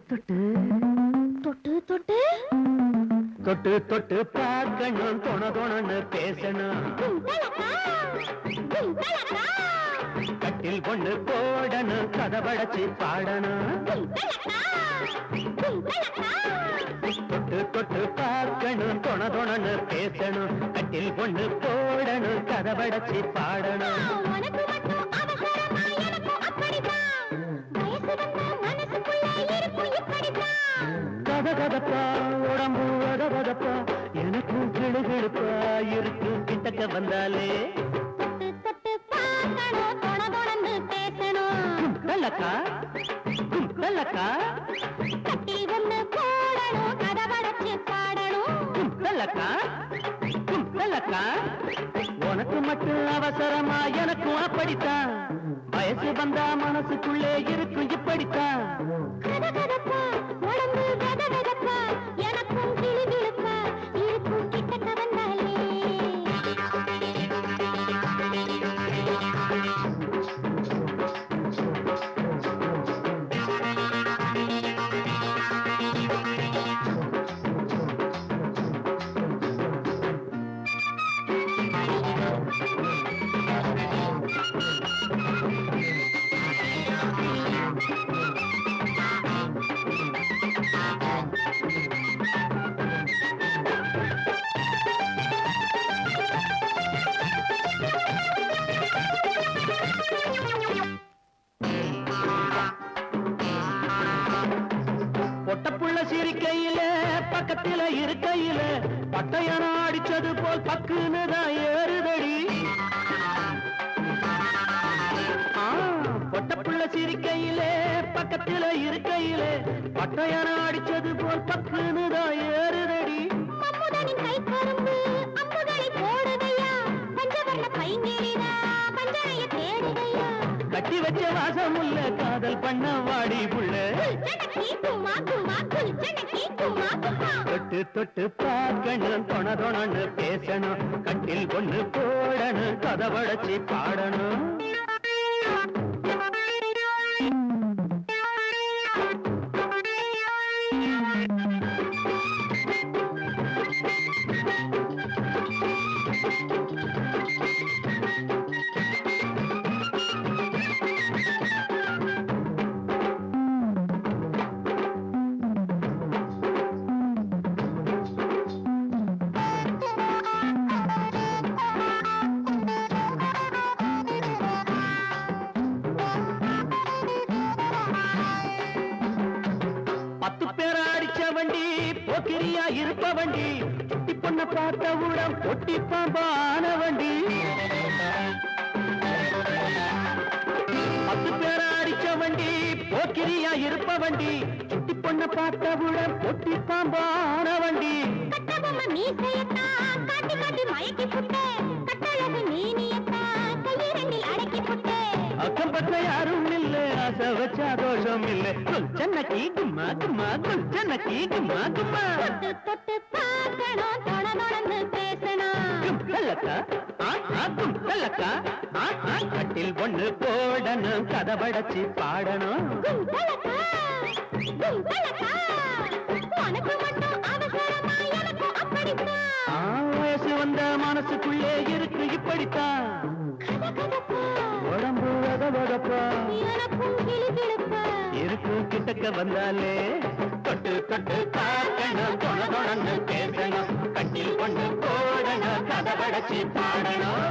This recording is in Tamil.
தொட்டு தொட்டு தொட்டு தொட்டு தொட்டு பார்க்கணும் தொண பேசணும் கட்டில் கொண்டு போடணும் கதவடைச்சு பாடணும் தொட்டு தொட்டு பார்க்கணும் தொண பேசணும் கட்டில் கொண்டு போடணும் கதவடைச்சு பாடணும் கதகதப்பா உடம்பு வதவதப்பா எனக்கும் கிளுகிழுப்பா இருக்கும் கிட்டக்க வந்தாலே கும்பலக்கா கும்பலக்கா கட்டில் கொண்டு போடணும் கதவடைச்சு பாடணும் கும்பலக்கா கும்பலக்கா உனக்கு மட்டும் அவசரமா எனக்கும் அப்படித்தான் வயசு வந்தா மனசுக்குள்ளே இருக்கும் இப்படித்தான் கதகதப்பா உடம்பு கதகதப்பா எனக்கும் கிளுகிழுப்பா இருக்கும் கிட்டக்க வந்தாலே பொட்டப்புள்ள சிரிக்கையில பக்கத்தில இருக்கையில பட்டையன அடிச்சது போல் பக்குன்னுதான் ஏறுதடி பொட்டப்புள்ள சிரிக்கையில பக்கத்தில இருக்கையில பட்டையன அடிச்சது போல் பக்குன்னுதான் ஏறுதடி கை கரும்பு அம்புகளை போடுதையா பஞ்சவர்ண பைங்கிரிதா பஞ்சனைய தேடுதையா கட்டி வச்ச வாசமுள்ள காதல் பண்ண வாடி புள்ள தொட்டு தொட்டு பார்க்கணும் தொண பேசணும் கட்டில் கொண்டு போடணும் கதவடைச்சி பாடணும் போக்கிரியா இருப்ப வண்டி சுட்டி பொண்ண பார்த்தவுடன் பொட்டி பாம்பான வண்டி 10 பேரை அடிச்ச வண்டி போக்கிரியா இருப்ப வண்டி சுட்டி பொண்ண பார்த்தவுடன் பொட்டி பாம்பான வண்டி அக்கம் பக்கம் யாரும் இல்ல ஆசை வச்சா தோஷம் இல்ல சென்னக்கி கும்மா கும்மா சென்னக்கி கும்மா கும்மா தொட்டு பார்க்கணும் தொடர்ந்து பேசணும் கும்பலக்கா கும்பலக்கா கட்டில் ஒண்ணு போடணும் கதவடைச்சு பாடணும் கும்பலக்கா கும்பலக்கா உனக்கு மட்டும் அவசரமா எனக்கும் அப்படித்தான் வயசு வந்த மனசுக்குள்ளே இருக்கு இப்படித்தான் உடம்பு வதவதப்பா எனக்கும் கிளுகிழுப்பா இருக்கும் கிட்டக்க வந்தாலே தொட்டு தொட்டு பார்க்கணும் தொண பேசணும் கட்டில் கொண்டு போடணும் கதவடைச்சு பாடணும்